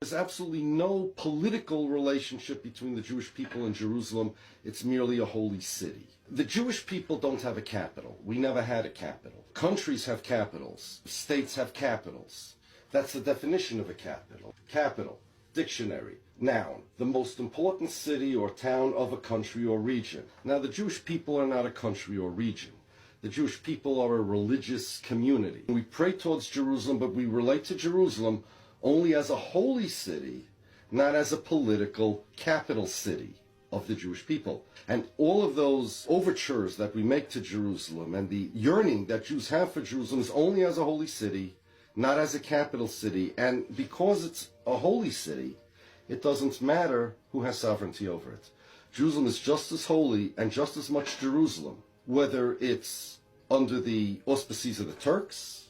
There's absolutely no political relationship between the Jewish people and Jerusalem. It's merely a holy city. The Jewish people don't have a capital. We never had a capital. Countries have capitals. States have capitals. That's the definition of a capital. Capital, dictionary, noun, the most important city or town of a country or region. Now, the Jewish people are not a country or region. The Jewish people are a religious community. We pray towards Jerusalem, but we relate to Jerusalem only as a holy city, not as a political capital city of the Jewish people. And all of those overtures that we make to Jerusalem and the yearning that Jews have for Jerusalem is only as a holy city, not as a capital city. And because it's a holy city, it doesn't matter who has sovereignty over it. Jerusalem is just as holy and just as much Jerusalem, whether it's under the auspices of the Turks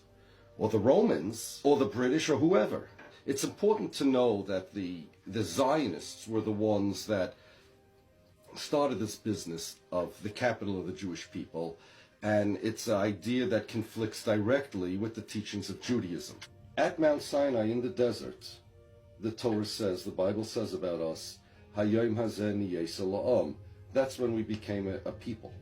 or the Romans or the British or whoever. It's important to know that the Zionists were the ones that started this business of the capital of the Jewish people, and it's an idea that conflicts directly with the teachings of Judaism. At Mount Sinai in the desert, the Torah says, the Bible says about us, Hayom hazeh niyeh la'am. That's when we became a people.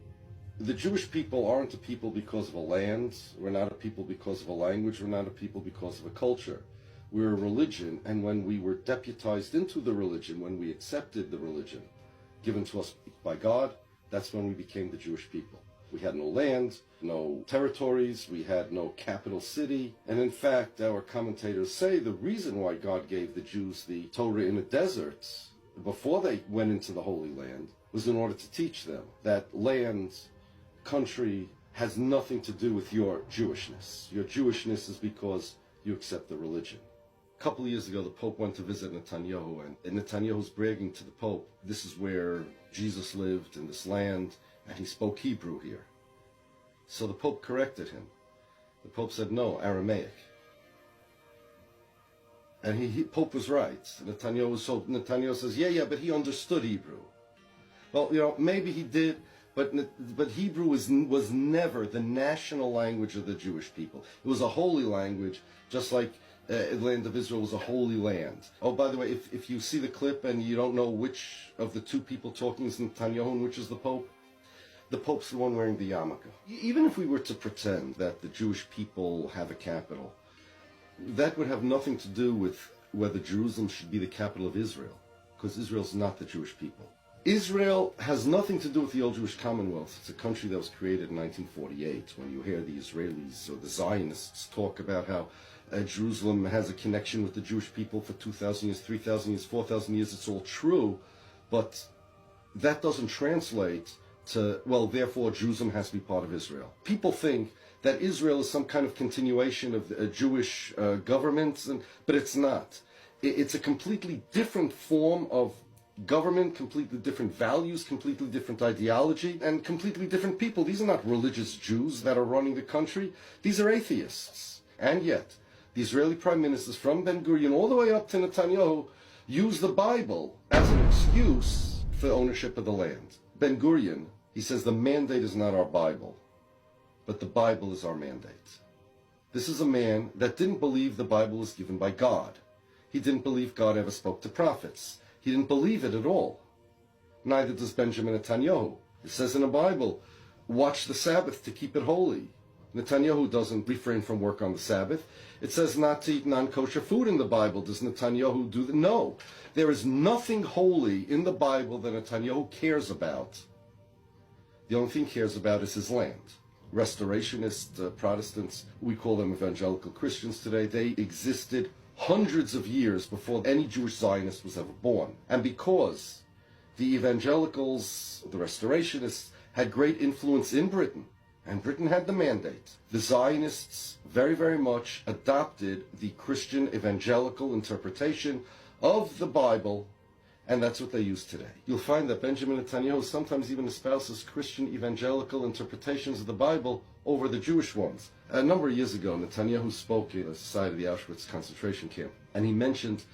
The Jewish people aren't a people because of a land. We're not a people because of a language. We're not a people because of a culture. We're a religion, and when we were deputized into the religion, when we accepted the religion given to us by God, that's when we became the Jewish people. We had no land, no territories, we had no capital city, and in fact, our commentators say the reason why God gave the Jews the Torah in the desert before they went into the Holy Land was in order to teach them that land, country, has nothing to do with your Jewishness. Your Jewishness is because you accept the religion. A couple of years ago, the Pope went to visit Netanyahu, and Netanyahu's bragging to the Pope, this is where Jesus lived, in this land, and he spoke Hebrew here. So the Pope corrected him. The Pope said, no, Aramaic. And Pope was right. Netanyahu says, yeah, but he understood Hebrew. Well, maybe he did, but Hebrew was never the national language of the Jewish people. It was a holy language, just like the land of Israel was a holy land. Oh, by the way, if you see the clip and you don't know which of the two people talking is Netanyahu and which is the Pope's the one wearing the yarmulke. Even if we were to pretend that the Jewish people have a capital, that would have nothing to do with whether Jerusalem should be the capital of Israel, because Israel's not the Jewish people. Israel has nothing to do with the old Jewish Commonwealth. It's a country that was created in 1948. When you hear the Israelis or the Zionists talk about how Jerusalem has a connection with the Jewish people for 2,000 years, 3,000 years, 4,000 years, it's all true, but that doesn't translate to, well, therefore Jerusalem has to be part of Israel. People think that Israel is some kind of continuation of the Jewish government, but it's not. It's a completely different form of government, completely different values, completely different ideology, and completely different people. These are not religious Jews that are running the country. These are atheists. And yet, the Israeli prime ministers from Ben-Gurion all the way up to Netanyahu use the Bible as an excuse for ownership of the land. Ben-Gurion, he says the mandate is not our Bible, but the Bible is our mandate. This is a man that didn't believe the Bible was given by God. He didn't believe God ever spoke to prophets. He didn't believe it at all. Neither does Benjamin Netanyahu. It says in the Bible, watch the Sabbath to keep it holy. Netanyahu doesn't refrain from work on the Sabbath. It says not to eat non-kosher food in the Bible. Does Netanyahu do that? No. There is nothing holy in the Bible that Netanyahu cares about. The only thing he cares about is his land. Restorationist Protestants, we call them evangelical Christians today, they existed hundreds of years before any Jewish Zionist was ever born. And because the evangelicals, the restorationists, had great influence in Britain, and Britain had the mandate, the Zionists very, very much adopted the Christian evangelical interpretation of the Bible, and that's what they use today. You'll find that Benjamin Netanyahu sometimes even espouses Christian evangelical interpretations of the Bible over the Jewish ones. A number of years ago, Netanyahu spoke at the site of the Auschwitz concentration camp, and he mentioned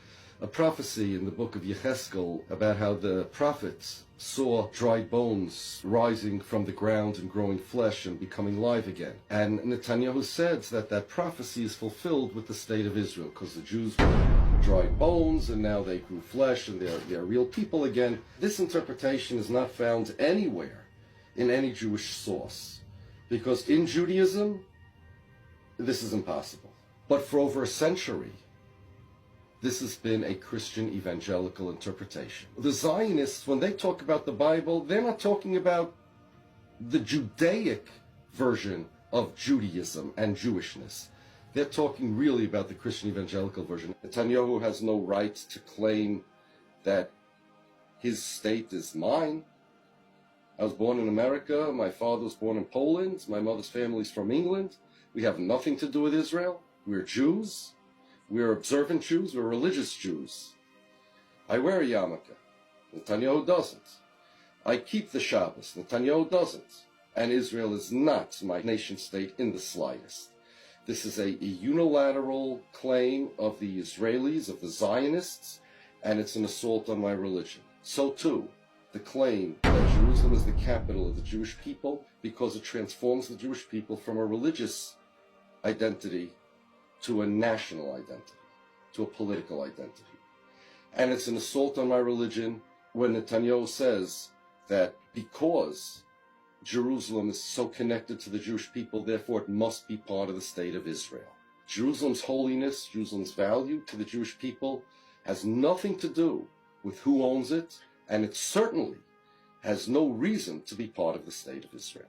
a prophecy in the book of Yechezkel about how the prophets saw dried bones rising from the ground and growing flesh and becoming live again. And Netanyahu said that that prophecy is fulfilled with the state of Israel, because the Jews were dry bones, and now they grew flesh, and they're real people again. This interpretation is not found anywhere in any Jewish source, because in Judaism, this is impossible. But for over a century, this has been a Christian evangelical interpretation. The Zionists, when they talk about the Bible, they're not talking about the Judaic version of Judaism and Jewishness. They're talking really about the Christian evangelical version. Netanyahu has no right to claim that his state is mine. I was born in America. My father was born in Poland. My mother's family's from England. We have nothing to do with Israel. We're Jews. We're observant Jews. We're religious Jews. I wear a yarmulke. Netanyahu doesn't. I keep the Shabbos. Netanyahu doesn't. And Israel is not my nation state in the slightest. This is a unilateral claim of the Israelis, of the Zionists, and it's an assault on my religion. So too, the claim that Jerusalem is the capital of the Jewish people because it transforms the Jewish people from a religious identity to a national identity, to a political identity. And it's an assault on my religion when Netanyahu says that because Jerusalem is so connected to the Jewish people, therefore it must be part of the state of Israel. Jerusalem's holiness, Jerusalem's value to the Jewish people has nothing to do with who owns it, and it certainly has no reason to be part of the state of Israel.